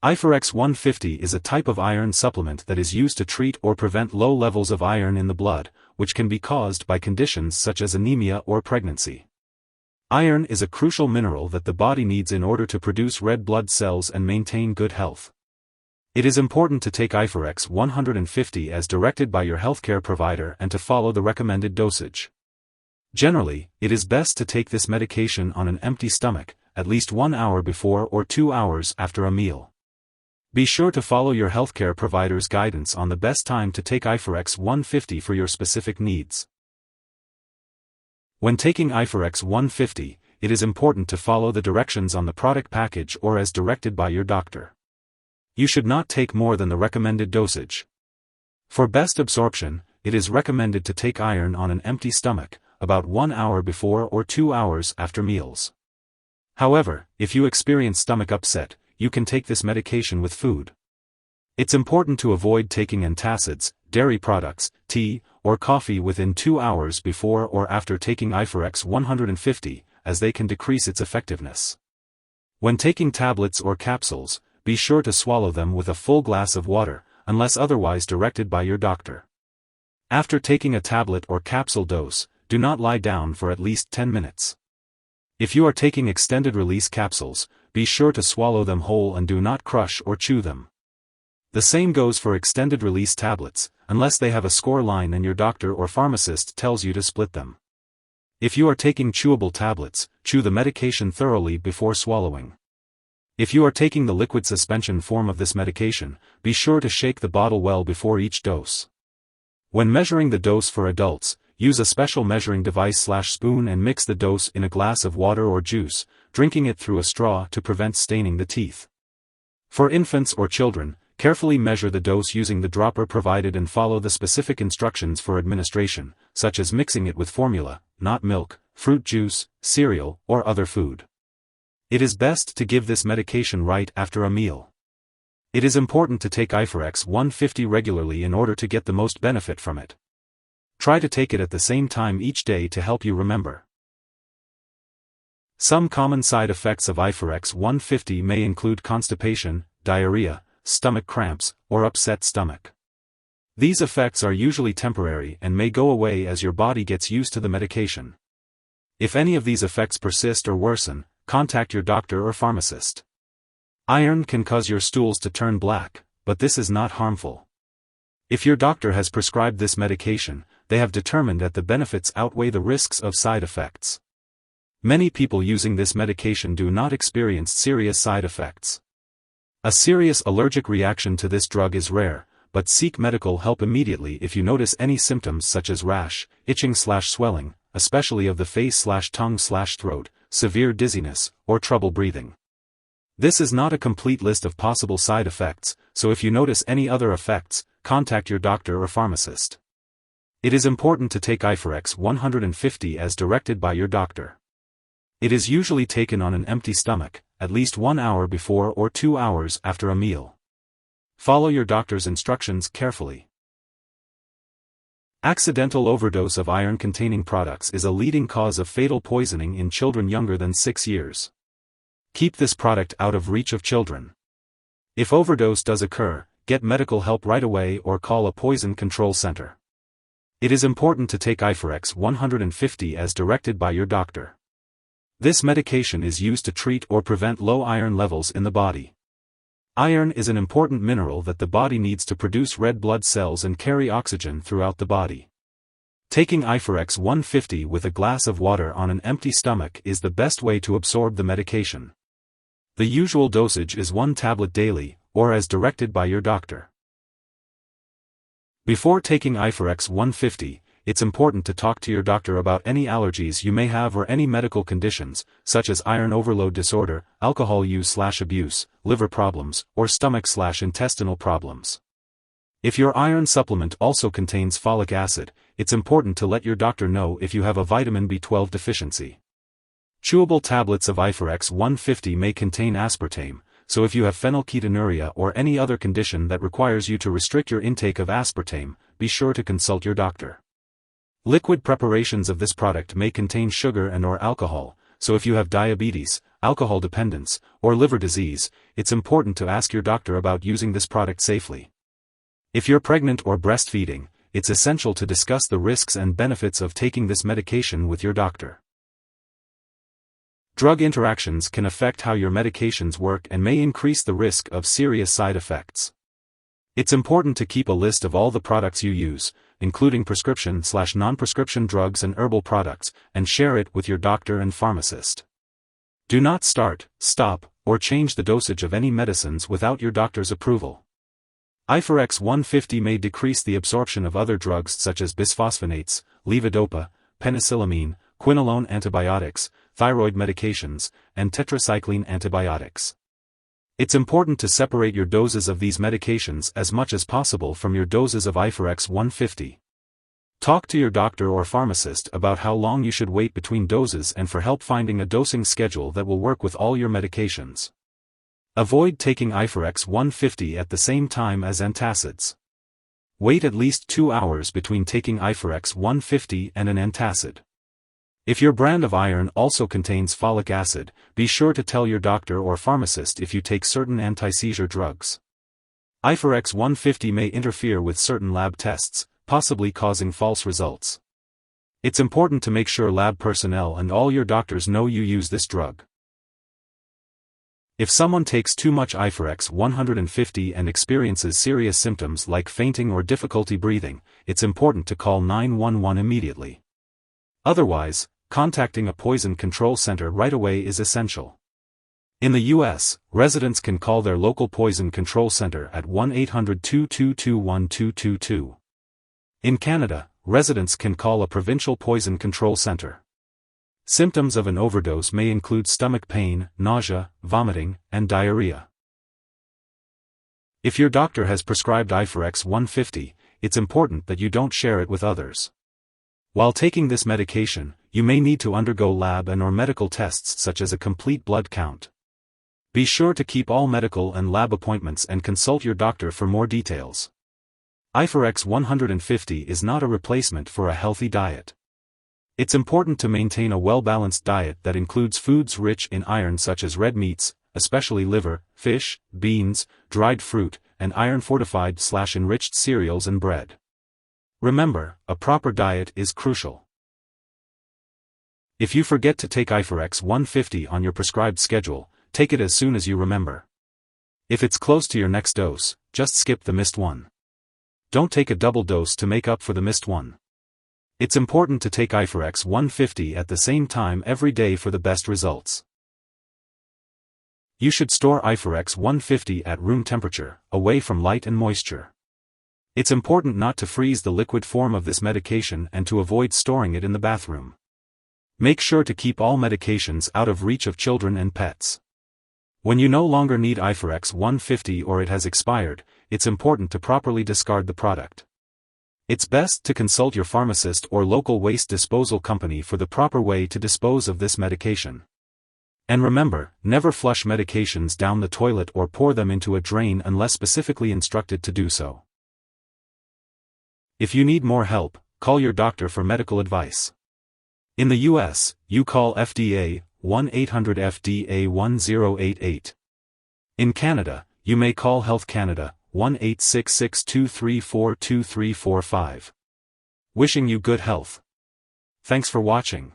Iferex 150 is a type of iron supplement that is used to treat or prevent low levels of iron in the blood, which can be caused by conditions such as anemia or pregnancy. Iron is a crucial mineral that the body needs in order to produce red blood cells and maintain good health. It is important to take Iferex 150 as directed by your healthcare provider and to follow the recommended dosage. Generally, it is best to take this medication on an empty stomach, at least 1 hour before or 2 hours after a meal. Be sure to follow your healthcare provider's guidance on the best time to take Iferex 150 for your specific needs. When taking Iferex 150, it is important to follow the directions on the product package or as directed by your doctor. You should not take more than the recommended dosage. For best absorption, it is recommended to take iron on an empty stomach, about 1 hour before or 2 hours after meals. However, if you experience stomach upset, you can take this medication with food. It's important to avoid taking antacids, dairy products, tea, or coffee within 2 hours before or after taking Iferex 150, as they can decrease its effectiveness. When taking tablets or capsules, be sure to swallow them with a full glass of water, unless otherwise directed by your doctor. After taking a tablet or capsule dose, do not lie down for at least 10 minutes. If you are taking extended-release capsules, be sure to swallow them whole and do not crush or chew them. The same goes for extended-release tablets, unless they have a score line and your doctor or pharmacist tells you to split them. If you are taking chewable tablets, chew the medication thoroughly before swallowing. If you are taking the liquid suspension form of this medication, be sure to shake the bottle well before each dose. When measuring the dose for adults, use a special measuring device/spoon and mix the dose in a glass of water or juice, drinking it through a straw to prevent staining the teeth. For infants or children, carefully measure the dose using the dropper provided and follow the specific instructions for administration, such as mixing it with formula, not milk, fruit juice, cereal, or other food. It is best to give this medication right after a meal. It is important to take Iferex 150 regularly in order to get the most benefit from it. Try to take it at the same time each day to help you remember. Some common side effects of Iferex 150 may include constipation, diarrhea, stomach cramps, or upset stomach. These effects are usually temporary and may go away as your body gets used to the medication. If any of these effects persist or worsen, contact your doctor or pharmacist. Iron can cause your stools to turn black, but this is not harmful. If your doctor has prescribed this medication, they have determined that the benefits outweigh the risks of side effects. Many people using this medication do not experience serious side effects. A serious allergic reaction to this drug is rare, but seek medical help immediately if you notice any symptoms such as rash, itching/swelling, especially of the face/tongue/throat, severe dizziness, or trouble breathing. This is not a complete list of possible side effects, so if you notice any other effects, contact your doctor or pharmacist. It is important to take Iferex 150 as directed by your doctor. It is usually taken on an empty stomach, at least 1 hour before or 2 hours after a meal. Follow your doctor's instructions carefully. Accidental overdose of iron-containing products is a leading cause of fatal poisoning in children younger than 6 years. Keep this product out of reach of children. If overdose does occur, get medical help right away or call a poison control center. It is important to take Iferex 150 as directed by your doctor. This medication is used to treat or prevent low iron levels in the body. Iron is an important mineral that the body needs to produce red blood cells and carry oxygen throughout the body. Taking Iferex 150 with a glass of water on an empty stomach is the best way to absorb the medication. The usual dosage is 1 tablet daily, or as directed by your doctor. Before taking Iferex 150, it's important to talk to your doctor about any allergies you may have or any medical conditions, such as iron overload disorder, alcohol use/abuse, liver problems, or stomach/intestinal problems. If your iron supplement also contains folic acid, it's important to let your doctor know if you have a vitamin B12 deficiency. Chewable tablets of Iferex 150 may contain aspartame, so if you have phenylketonuria or any other condition that requires you to restrict your intake of aspartame, be sure to consult your doctor. Liquid preparations of this product may contain sugar and/or alcohol, so if you have diabetes, alcohol dependence, or liver disease, it's important to ask your doctor about using this product safely. If you're pregnant or breastfeeding, it's essential to discuss the risks and benefits of taking this medication with your doctor. Drug interactions can affect how your medications work and may increase the risk of serious side effects. It's important to keep a list of all the products you use, including prescription/non-prescription drugs and herbal products, and share it with your doctor and pharmacist. Do not start, stop, or change the dosage of any medicines without your doctor's approval. Iferex 150 may decrease the absorption of other drugs such as bisphosphonates, levodopa, penicillamine, quinolone antibiotics, thyroid medications, and tetracycline antibiotics. It's important to separate your doses of these medications as much as possible from your doses of Iferex 150. Talk to your doctor or pharmacist about how long you should wait between doses and for help finding a dosing schedule that will work with all your medications. Avoid taking Iferex 150 at the same time as antacids. Wait at least 2 hours between taking Iferex 150 and an antacid. If your brand of iron also contains folic acid, be sure to tell your doctor or pharmacist if you take certain anti-seizure drugs. Iferex 150 may interfere with certain lab tests, possibly causing false results. It's important to make sure lab personnel and all your doctors know you use this drug. If someone takes too much Iferex 150 and experiences serious symptoms like fainting or difficulty breathing, it's important to call 911 immediately. Otherwise, contacting a poison control center right away is essential. In the U.S., residents can call their local poison control center at 1-800-222-1222. In Canada, residents can call a provincial poison control center. Symptoms of an overdose may include stomach pain, nausea, vomiting, and diarrhea. If your doctor has prescribed Iferex 150, it's important that you don't share it with others. While taking this medication, you may need to undergo lab and/or medical tests such as a complete blood count. Be sure to keep all medical and lab appointments and consult your doctor for more details. Iferex 150 is not a replacement for a healthy diet. It's important to maintain a well-balanced diet that includes foods rich in iron such as red meats, especially liver, fish, beans, dried fruit, and iron-fortified/enriched cereals and bread. Remember, a proper diet is crucial. If you forget to take Iferex 150 on your prescribed schedule, take it as soon as you remember. If it's close to your next dose, just skip the missed one. Don't take a double dose to make up for the missed one. It's important to take Iferex 150 at the same time every day for the best results. You should store Iferex 150 at room temperature, away from light and moisture. It's important not to freeze the liquid form of this medication and to avoid storing it in the bathroom. Make sure to keep all medications out of reach of children and pets. When you no longer need Iferex 150 or it has expired, it's important to properly discard the product. It's best to consult your pharmacist or local waste disposal company for the proper way to dispose of this medication. And remember, never flush medications down the toilet or pour them into a drain unless specifically instructed to do so. If you need more help, call your doctor for medical advice. In the U.S., you call FDA, 1-800-FDA-1088. In Canada, you may call Health Canada, 1-866-234-2345. Wishing you good health. Thanks for watching.